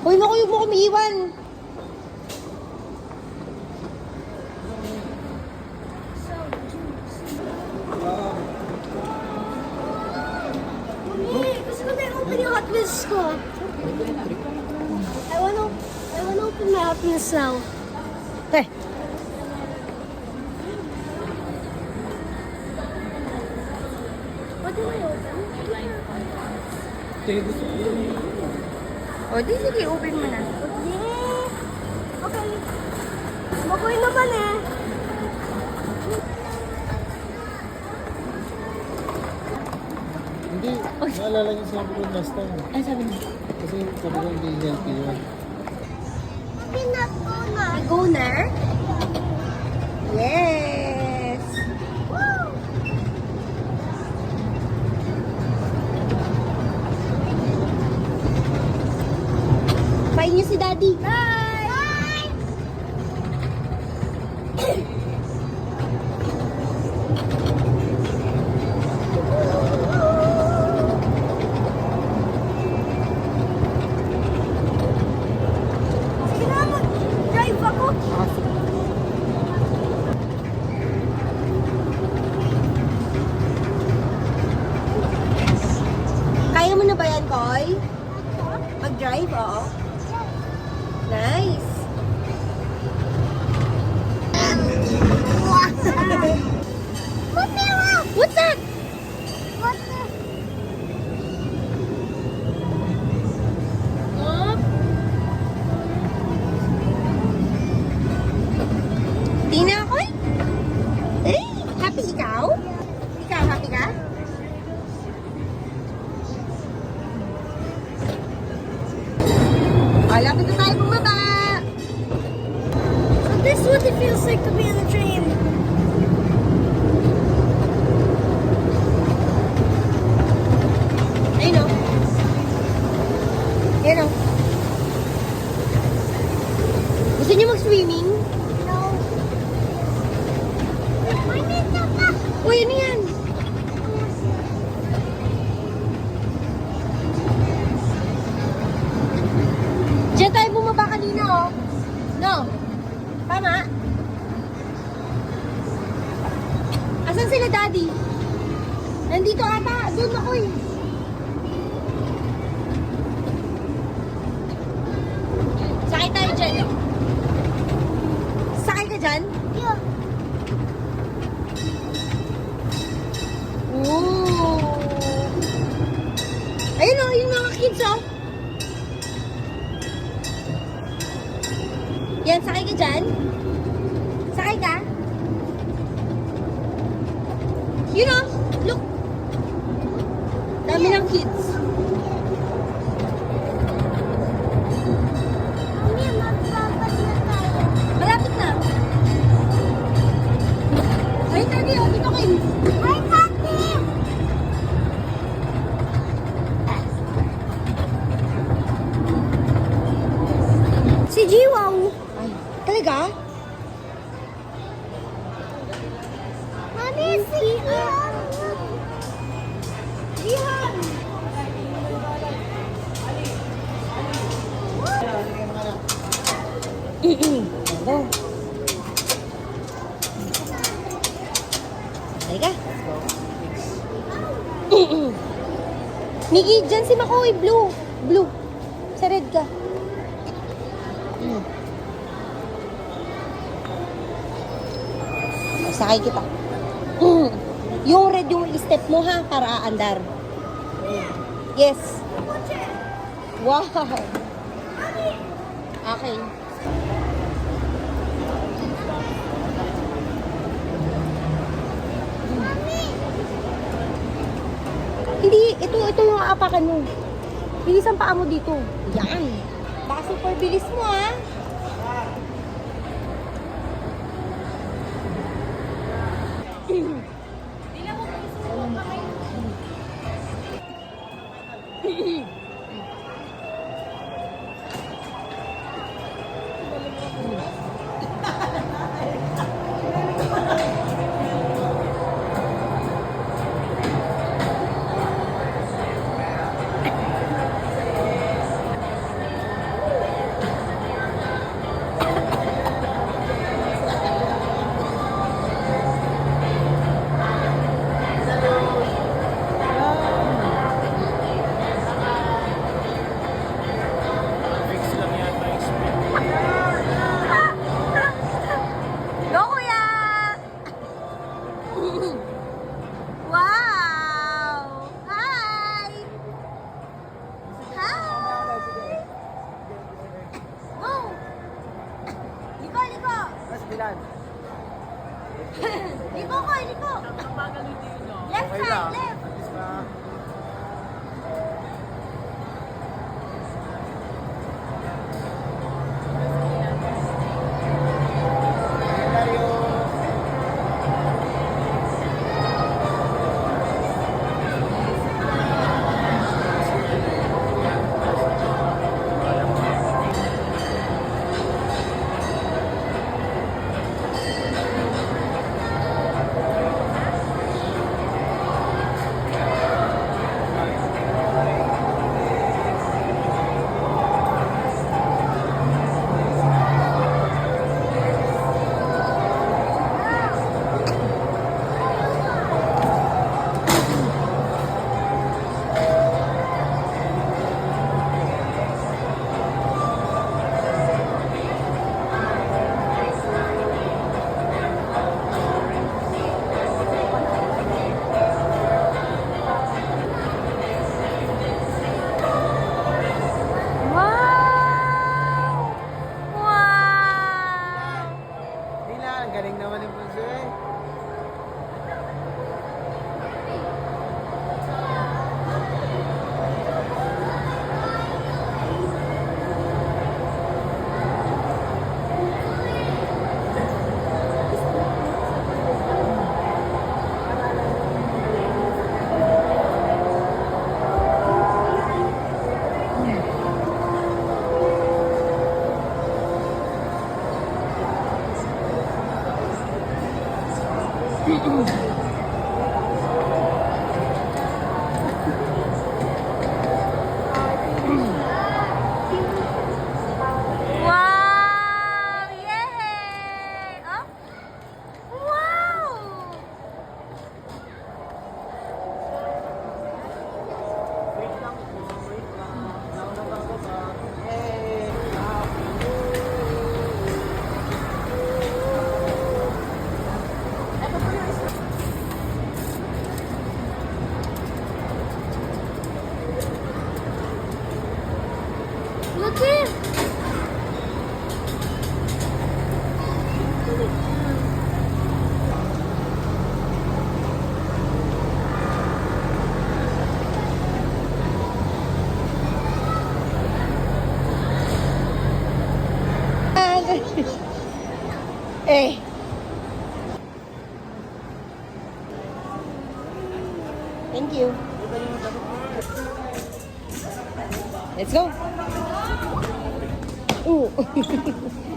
Uy, naku, huwag mo kumiiwan. Gusto ko na open yung Hot Wheels ko. I wanna open my Hot Wheels now. Eh, What do I open? o di sige, open mo na. Yeah! Okay. Makoy naman eh. Hindi, naalala niyo sabi ko last time. Ay, sabi niya. Kasi sabi ko hindi healthy yun. Peanut na. Goner? Yes! Woo! Pain niyo si Daddy. Bye! Bye! Sige na, mag-drive ako. Kaya mo na ba yan, Koy? Mag-drive, oo. Nice. What's that? Tina, Koy? Eh, happy ikaw? Ikaw, happy ka? Lapit na tayo bumaba. So this is what it feels like to be on the train. Ayun o. Ayun o. Gusto niyo mag-swimming? No. May nito ka. Uy, ano yan? Diyan tayo bumaba kanina, oh. No? Tama? Asan sila, Daddy? Nandito ata. Doon ako eh. Sakay tayo dyan. Sakay ka dyan? Yeah. Oh. Ayun oh, yung mga kids oh. Yan, sakay ka dyan? Sakay ka? Yun oh, look. Dami ng kids. Mami, magpapad na tayo. Malapit na. Ay, Daddy, oh, dito kayo. Hi, Tati! Si Jiwaw. Ay, talaga? Mami, si Jihan. Jihan. Hello. Halika. Miggy, dyan si Makoy. Blue. Blue. Sa red ka. Sakay kita. Yung red yung step mo ha, para aandar. Yes. Wow. Okay. Hindi, ito yung aapakan mo. Bilis ang paa mo dito. Yan. Baka super bilis mo ha. Ilan? Liko ko, liko. Left Okay side, lang. left. At least na... Wow! Wow! Hila, ang galing naman ni Bunso eh. Wow! Yay! Oh? Wow! Wait lang po, wait lang. Nauna ba ako ba? Hey! Look here. Eh. Thank you. Let's go. Ooh.